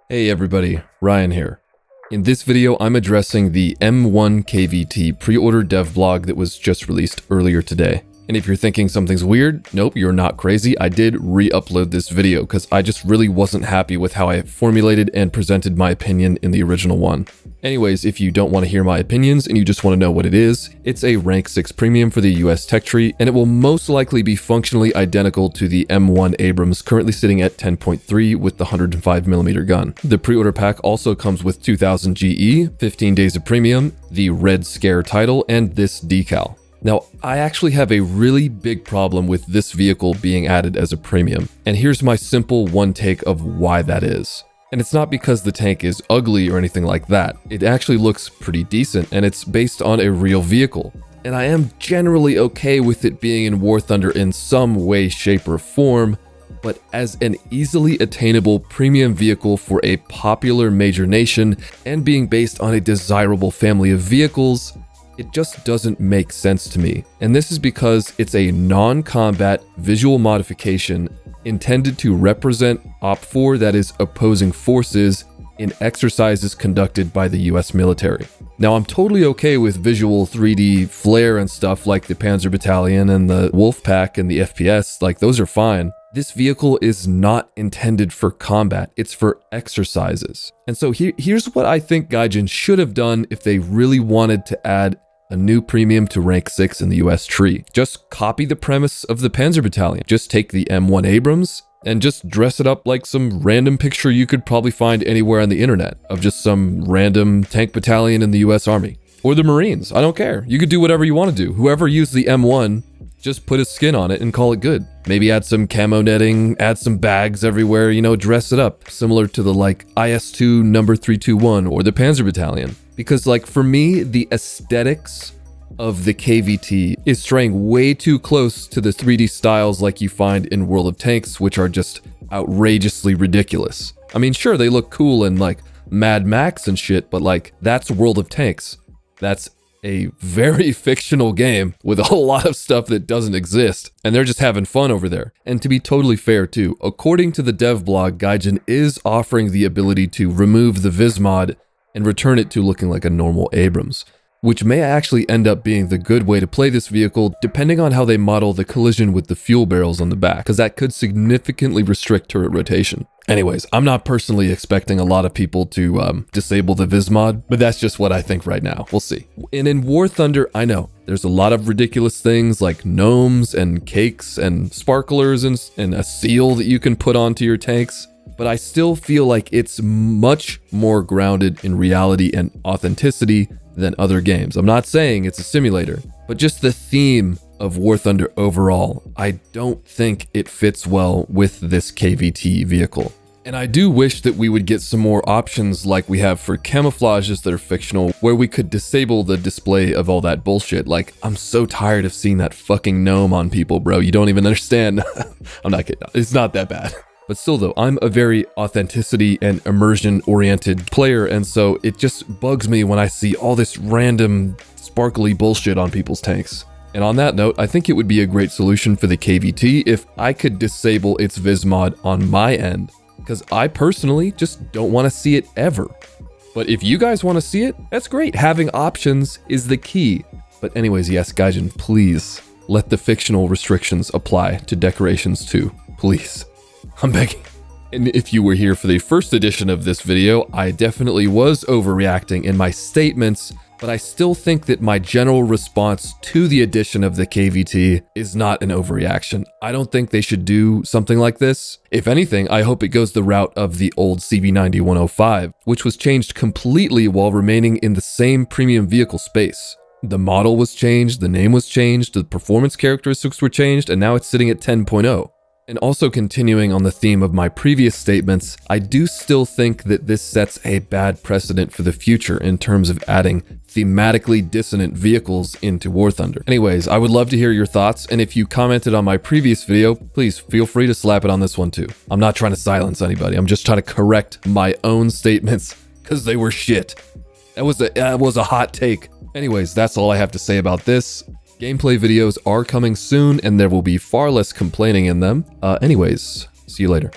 Hey everybody, Ryan here. In this video, I'm addressing the M1 KVT pre-order devblog that was just released earlier today. And if you're thinking something's weird, nope, you're not crazy. I did re-upload this video because I just really wasn't happy with how I formulated and presented my opinion in the original one. Anyways, if you don't want to hear my opinions and you just want to know what it is, it's a rank 6 premium for the US tech tree, and it will most likely be functionally identical to the M1 Abrams currently sitting at 10.3 with the 105mm gun. The pre-order pack also comes with 2000 GE, 15 days of premium, the Red Scare title, and this decal. Now, I actually have a really big problem with this vehicle being added as a premium, and here's my simple one take of why that is. And it's not because the tank is ugly or anything like that. It actually looks pretty decent, and it's based on a real vehicle. And I am generally okay with it being in War Thunder in some way, shape, or form, but as an easily attainable premium vehicle for a popular major nation and being based on a desirable family of vehicles, it just doesn't make sense to me. And this is because it's a non-combat visual modification intended to represent OPFOR, that is opposing forces, in exercises conducted by the US military. Now, I'm totally okay with visual 3D flair and stuff like the Panzer Battalion and the Wolf Pack and the FPS, like those are fine. This vehicle is not intended for combat, it's for exercises. And so here's what I think Gaijin should have done if they really wanted to add a new premium to rank 6 in the US tree. Just copy the premise of the Panzer Battalion. Just take the M1 Abrams and just dress it up like some random picture you could probably find anywhere on the internet of just some random tank battalion in the US Army. Or the Marines, I don't care. You could do whatever you want to do. Whoever used the M1, just put a skin on it and call it good. Maybe add some camo netting, add some bags everywhere, you know, dress it up. Similar to the like IS-2 number 321 or the Panzer Battalion. Because like for me, the aesthetics of the KVT is straying way too close to the 3D styles like you find in World of Tanks, which are just outrageously ridiculous. I mean, sure, they look cool in like Mad Max and shit, but like that's World of Tanks. That's a very fictional game with a lot of stuff that doesn't exist, and they're just having fun over there. And to be totally fair too, according to the devblog, Gaijin is offering the ability to remove the Vismod and return it to looking like a normal Abrams, which may actually end up being the good way to play this vehicle depending on how they model the collision with the fuel barrels on the back, because that could significantly restrict turret rotation. Anyways, I'm not personally expecting a lot of people to disable the Vismod, but that's just what I think right now. We'll see. And in War Thunder, I know there's a lot of ridiculous things like gnomes and cakes and sparklers and a seal that you can put onto your tanks. But I still feel like it's much more grounded in reality and authenticity than other games. I'm not saying it's a simulator, but just the theme of War Thunder overall, I don't think it fits well with this KVT vehicle. And I do wish that we would get some more options like we have for camouflages that are fictional, where we could disable the display of all that bullshit. Like, I'm so tired of seeing that fucking gnome on people, bro. You don't even understand. I'm not kidding. It's not that bad. But still though, I'm a very authenticity and immersion oriented player, and so it just bugs me when I see all this random sparkly bullshit on people's tanks. And on that note, I think it would be a great solution for the KVT if I could disable its Vismod on my end, because I personally just don't want to see it ever. But if you guys want to see it, that's great. Having options is the key. But anyways, yes, Gaijin, please let the fictional restrictions apply to decorations too, please. I'm begging. And if you were here for the first edition of this video, I definitely was overreacting in my statements, but I still think that my general response to the addition of the KVT is not an overreaction. I don't think they should do something like this. If anything, I hope it goes the route of the old CV90-105, which was changed completely while remaining in the same premium vehicle space. The model was changed, the name was changed, the performance characteristics were changed, and now it's sitting at 10.0. And also continuing on the theme of my previous statements, I do still think that this sets a bad precedent for the future in terms of adding thematically dissonant vehicles into War Thunder. Anyways, I would love to hear your thoughts, and if you commented on my previous video, please feel free to slap it on this one too. I'm not trying to silence anybody, I'm just trying to correct my own statements, because they were shit. That was a hot take. Anyways, that's all I have to say about this. Gameplay videos are coming soon, and there will be far less complaining in them. Anyways, see you later.